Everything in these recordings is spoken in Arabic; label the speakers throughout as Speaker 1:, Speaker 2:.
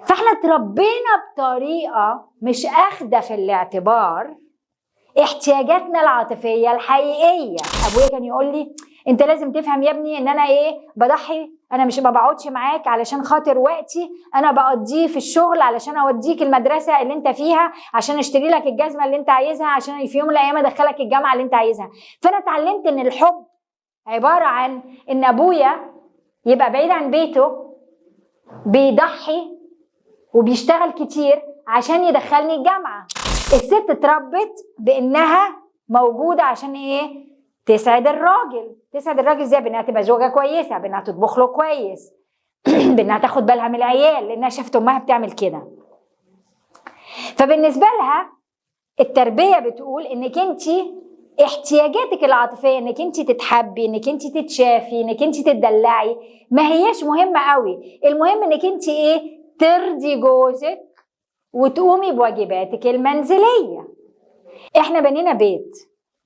Speaker 1: فاحنا اتربينا بطريقه مش اخده في الاعتبار احتياجاتنا العاطفيه الحقيقيه. ابويا كان يقول لي انت لازم تفهم يا ابني ان انا بضحي، انا مش ما بقعدش معاك علشان خاطر وقتي، انا بقضيه في الشغل علشان اوديك المدرسه اللي انت فيها، عشان اشتري لك الجزمه اللي انت عايزها، عشان في يوم من الايام ادخلك الجامعه اللي انت عايزها. فانا اتعلمت ان الحب عباره عن ان ابويا يبقى بعيد عن بيته بيضحي وبيشتغل كتير عشان يدخلني الجامعه. الست اتربت بانها موجوده عشان تسعد الراجل. تسعد الراجل ازاي؟ بانها تبقى زوجه كويسه، بانها تطبخ له كويس، بانها تاخد بالها من العيال لانها شافت امها بتعمل كده. فبالنسبه لها التربيه بتقول انك انت احتياجاتك العاطفيه، انك انت تتحبي، انك انت تتشافي، انك انت تدلعي، ما هياش مهمه قوي. المهم انك انت ترضي جوزك وتقومي بواجباتك المنزليه. احنا بنينا بيت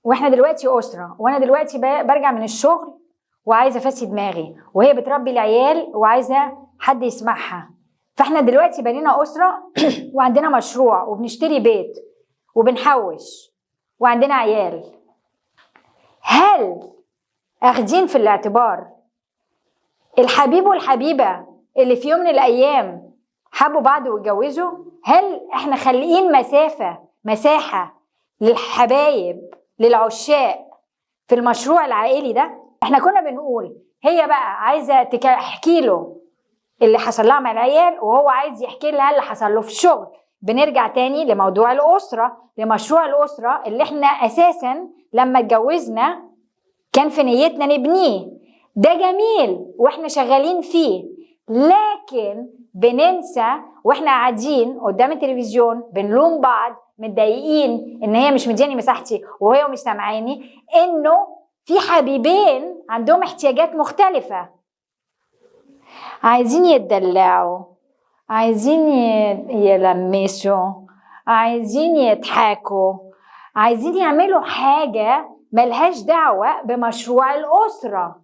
Speaker 1: واحنا دلوقتي اسره، وانا دلوقتي برجع من الشغل وعايزه افسي دماغي، وهي بتربي العيال وعايزه حد يسمعها. فاحنا دلوقتي بنينا اسره وعندنا مشروع وبنشتري بيت وبنحوش وعندنا عيال. هل اخدين في الاعتبار الحبيب والحبيبه اللي في يوم من الايام حبوا بعض واتجوزوا؟ هل احنا خالقين مساحه للحبايب للعشاق في المشروع العائلي ده؟ احنا كنا بنقول هي بقى عايزه تحكي له اللي حصل لها مع العيال، وهو عايز يحكي لها اللي حصل له في الشغل. بنرجع تاني لموضوع الاسره، لمشروع الاسره اللي احنا اساسا لما اتجوزنا كان في نيتنا نبنيه. ده جميل واحنا شغالين فيه، لكن بننسى واحنا قاعدين قدام التلفزيون بنلوم بعض متضايقين ان هي مش مدياني مساحتي وهي مش سامعاني، انه في حبيبين عندهم احتياجات مختلفة، عايزين يتدلعوا، عايزين يلمسوا، عايزين يضحكوا، عايزين يعملوا حاجة ملهاش دعوة بمشروع الأسرة.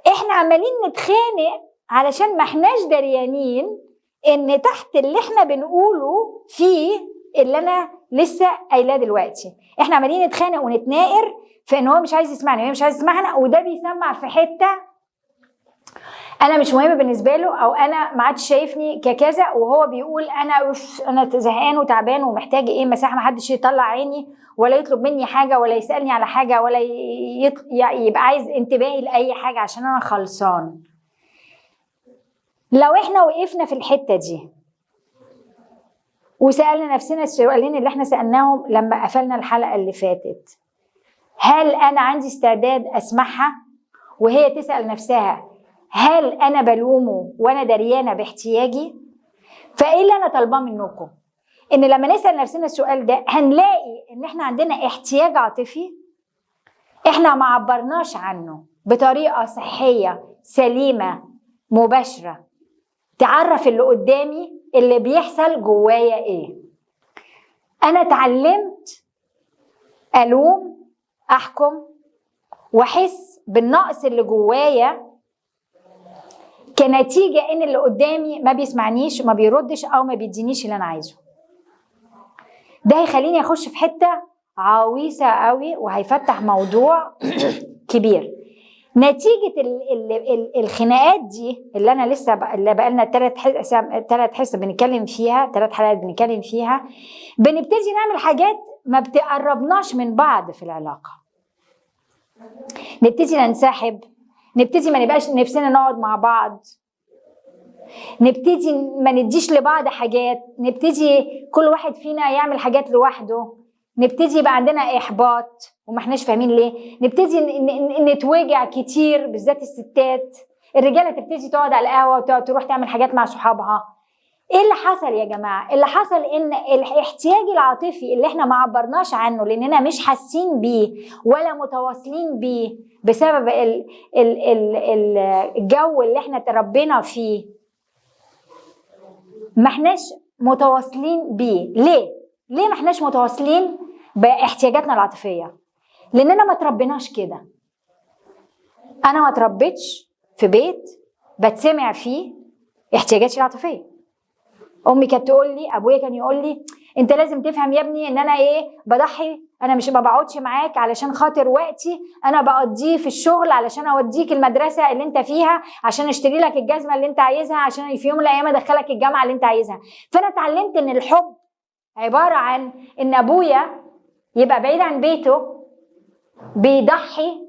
Speaker 1: احنا عمالين نتخانق علشان ما احناش دريانين ان تحت اللي احنا بنقوله فيه اللي انا لسه قايلاه دلوقتي. احنا عمالين نتخانق ونتناقر في ان هو مش عايز يسمعني وهي مش عايز تسمعنا، وده بيسمع في حته انا مش مهم بالنسبه له، او انا ما عادش شايفني ككذا، وهو بيقول انا زهقان وتعبان ومحتاج مساحه، ما حدش يطلع عيني ولا يطلب مني حاجه ولا يسالني على حاجه ولا يبقى عايز انتباهي لاي حاجه عشان انا خلصان. لو احنا وقفنا في الحته دي وسالنا نفسنا السؤالين اللي احنا سالناهم لما قفلنا الحلقه اللي فاتت، هل انا عندي استعداد اسمعها؟ وهي تسال نفسها هل انا بلومه وانا دريانه باحتياجي؟ فايه اللي انا طالباه منكم؟ ان لما نسال نفسنا السؤال ده هنلاقي ان احنا عندنا احتياج عاطفي احنا ما عبرناش عنه بطريقه صحيه سليمه مباشره تعرف اللي قدامي اللي بيحصل جوايا ايه. انا اتعلمت الوم، احكم، واحس بالنقص اللي جوايا كنتيجه ان اللي قدامي ما بيسمعنيش وما بيردش او ما بيدينيش اللي انا عايزه. ده هيخليني اخش في حته عويصه قوي وهيفتح موضوع كبير. نتيجه الخناقات دي اللي انا لسه اللي بقالنا 3 حصص بنتكلم فيها، 3 حلقات بنتكلم فيها، بنبتدي نعمل حاجات ما بتقربناش من بعض في العلاقه. نبتدي ننسحب، نبتدي ما نبقاش نفسنا نقعد مع بعض، نبتدي ما نديش لبعض حاجات، نبتدي كل واحد فينا يعمل حاجات لوحده، نبتدي يبقى عندنا احباط وما احناش فاهمين ليه، نبتدي نتوجع كتير بالذات الستات. الرجاله تبتدي تقعد على القهوه وتروح تعمل حاجات مع صحابها. ايه اللي حصل يا جماعه؟ اللي حصل ان الاحتياج العاطفي اللي احنا ما عبرناش عنه لاننا مش حاسين بيه ولا متواصلين بيه بسبب الجو اللي احنا تربينا فيه، ما احناش متواصلين بيه. ليه ما احناش متواصلين باحتياجاتنا العاطفيه؟ لاننا ما تربيناش كده. انا ما تربيتش في بيت بتسمع فيه احتياجاتي العاطفيه. امي كانت تقول لي، ابويا كان يقول لي انت لازم تفهم يا ابني ان انا بضحي، انا مش ما بقعدش معاك علشان خاطر وقتي، انا بقضيه في الشغل علشان اوديك المدرسه اللي انت فيها، عشان اشتري لك الجزمه اللي انت عايزها، عشان في يوم من الايام ادخلك الجامعه اللي انت عايزها. فانا اتعلمت ان الحب عباره عن ان ابويا يبقى بعيد عن بيته بيضحي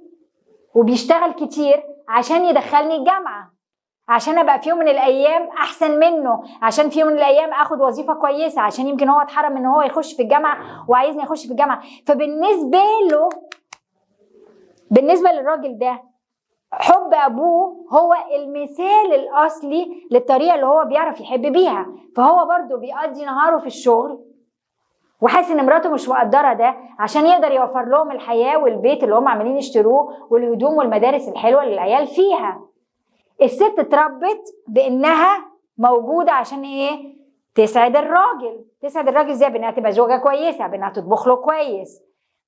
Speaker 1: وبيشتغل كتير عشان يدخلني الجامعه، عشان ابقى في يوم من الايام احسن منه، عشان في يوم من الايام اخد وظيفه كويسه، عشان يمكن هو اتحرم ان هو يخش في الجامعه وعايزني اخش في الجامعه. فبالنسبه له، بالنسبه للراجل ده، حب ابوه هو المثال الاصلي للطريقه اللي هو بيعرف يحب بيها. فهو برضو بيقضي نهاره في الشغل وحاسس ان مراته مش مقدره ده، عشان يقدر يوفر لهم الحياه والبيت اللي هم عاملين يشتروه والهدوم والمدارس الحلوه اللي العيال فيها. الست اتربت بانها موجوده عشان تسعد الراجل. تسعد الراجل ازاي؟ بانها تبقى زوجه كويسه، بانها تطبخ له كويس،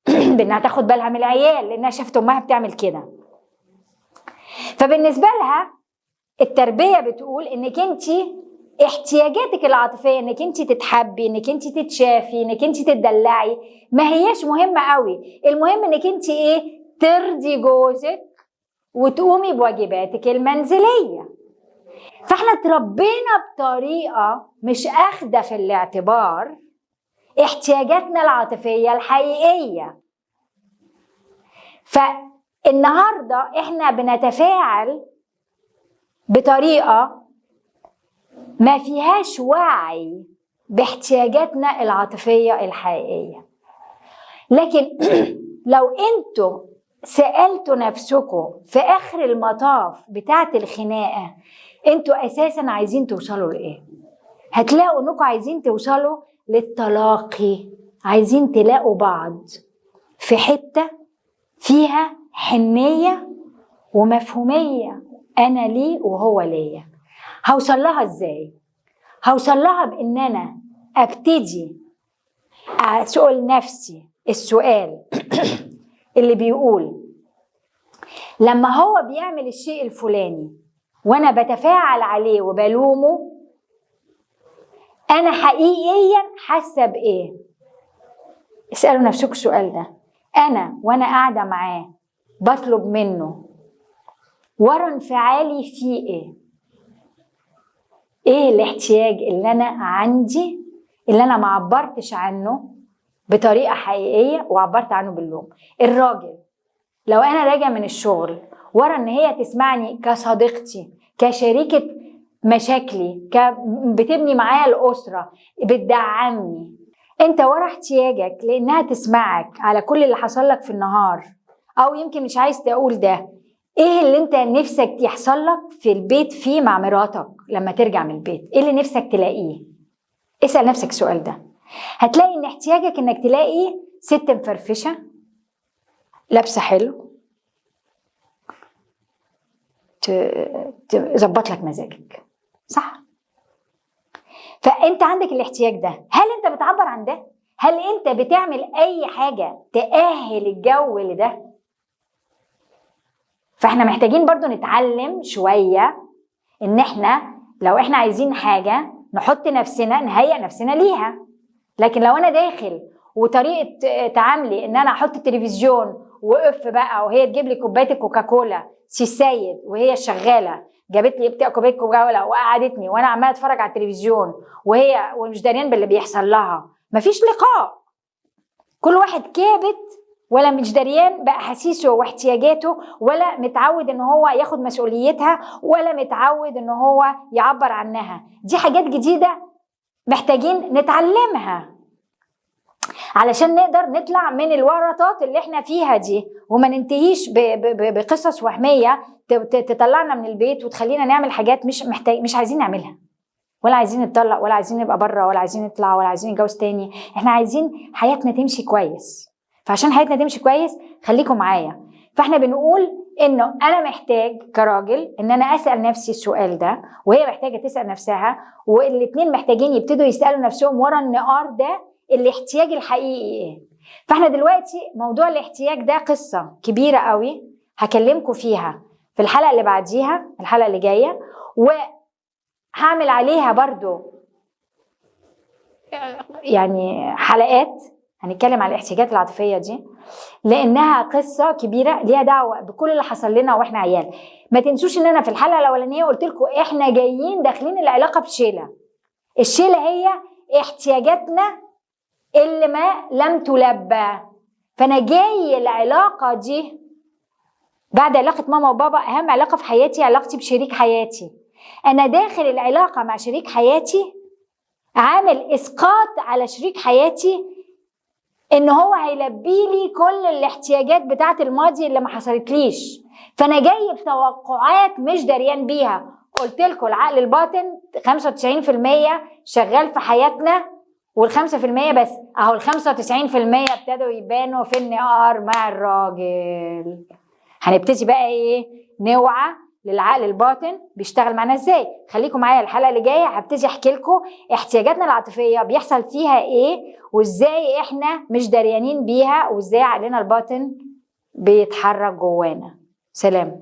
Speaker 1: بانها تاخد بالها من العيال لانها شافت امها بتعمل كده. فبالنسبه لها التربيه بتقول انك انت احتياجاتك العاطفيه، انك انت تتحبي، انك انت تتشافي، انك انت تدلعي، ما هياش مهمه قوي. المهم انك انت ترضي جوزك وتقومي بواجباتك المنزليه. فاحنا اتربينا بطريقه مش اخده في الاعتبار احتياجاتنا العاطفيه الحقيقيه. فالنهارده احنا بنتفاعل بطريقه ما فيهاش وعي باحتياجاتنا العاطفيه الحقيقيه. لكن لو انتوا سألتوا نفسكم في اخر المطاف بتاعت الخناقه انتوا اساسا عايزين توصلوا لايه، هتلاقوا انكم عايزين توصلوا للتلاقي، عايزين تلاقوا بعض في حته فيها حنيه ومفهوميه، انا ليه وهو ليا. هوصل لها ازاي؟ هوصل لها بان انا ابتدي اسال نفسي السؤال اللي بيقول لما هو بيعمل الشيء الفلاني وانا بتفاعل عليه وبلومه، انا حقيقيا حاسه بايه؟ اسالوا نفسكم السؤال ده. انا وانا قاعده معاه بطلب منه ورا انفعالي فيه ايه الاحتياج اللي انا عندي اللي انا ما عبرتش عنه بطريقه حقيقيه وعبرت عنه باللوم. الراجل لو انا راجع من الشغل ورا ان هي تسمعني كصديقتي، كشريكه مشاكلي، بتبني معايا الاسره، بتدعمني، انت ورا احتياجك لانها تسمعك على كل اللي حصل لك في النهار، او يمكن مش عايز تقول ده، ايه اللي انت نفسك يحصل لك في البيت فيه مع مراتك لما ترجع من البيت؟ ايه اللي نفسك تلاقيه؟ اسأل نفسك السؤال ده. هتلاقي ان احتياجك انك تلاقي ست مفرفشة لابسة حلو تظبط لك مزاجك، صح؟ فانت عندك الاحتياج ده. هل انت بتعبر عن ده؟ هل انت بتعمل اي حاجة تأهل الجو لده؟ فاحنا محتاجين برضو نتعلم شوية ان احنا لو احنا عايزين حاجة نحط نفسنا، نهيئ نفسنا ليها. لكن لو انا داخل وطريقة تعاملي ان انا احط التلفزيون وقف بقى وهي تجيب لي كوبايه الكوكاكولا سي سيد وهي شغاله، جابت لي كوبايه كوكاكولا وقعدتني وانا عماله اتفرج على التلفزيون وهي ومش داريان باللي بيحصل لها، مفيش لقاء. كل واحد كابت ولا مش دريان باحاسيسه واحتياجاته، ولا متعود ان هو ياخد مسؤوليتها، ولا متعود ان هو يعبر عنها. دي حاجات جديده محتاجين نتعلمها علشان نقدر نطلع من الورطات اللي احنا فيها دي، وما ننتهيش بقصص وهميه تطلعنا من البيت وتخلينا نعمل حاجات مش عايزين نعملها، ولا عايزين نتطلق، ولا عايزين نبقى بره، ولا عايزين نطلع، ولا عايزين نتجوز تاني. احنا عايزين حياتنا تمشي كويس. فعشان حياتنا تمشي كويس خليكم معايا. فاحنا بنقول انه انا محتاج كراجل ان انا اسال نفسي السؤال ده، وهي محتاجه تسال نفسها، والاتنين محتاجين يبتدوا يسالوا نفسهم ورا النقار ده الاحتياج الحقيقي ايه. فاحنا دلوقتي موضوع الاحتياج ده قصه كبيره قوي هكلمكم فيها في الحلقه اللي بعديها، الحلقه اللي جايه، وهعمل عليها برضو يعني حلقات هنتكلم على الاحتياجات العاطفية دي، لانها قصة كبيرة ليها دعوة بكل اللي حصل لنا واحنا عيال. ما تنسوش ان انا في الحلقة الاولانية قلت لكم احنا جايين داخلين العلاقة بشيلة. الشيلة هي احتياجاتنا اللي ما لم تلبى. فانا جاي العلاقة دي بعد علاقة ماما وبابا، اهم علاقة في حياتي علاقتي بشريك حياتي. انا داخل العلاقة مع شريك حياتي عامل اسقاط على شريك حياتي ان هو هيلبي لي كل الاحتياجات بتاعه الماضي اللي ما حصلتليش. فانا جاي بتوقعات مش دريان بيها. قلت لكم العقل الباطن 95% شغال في حياتنا وال5% بس. اهو ال95% ابتدوا يبانوا في النهار مع الراجل. هنبتدي بقى ايه؟ نوعى للعقل الباطن بيشتغل معانا ازاي. خليكم معايا الحلقه اللي جايه، هبتدي احكي لكم احتياجاتنا العاطفيه بيحصل فيها ايه، وازاي احنا مش دريانين بيها، وازاي عقلنا الباطن بيتحرك جوانا. سلام.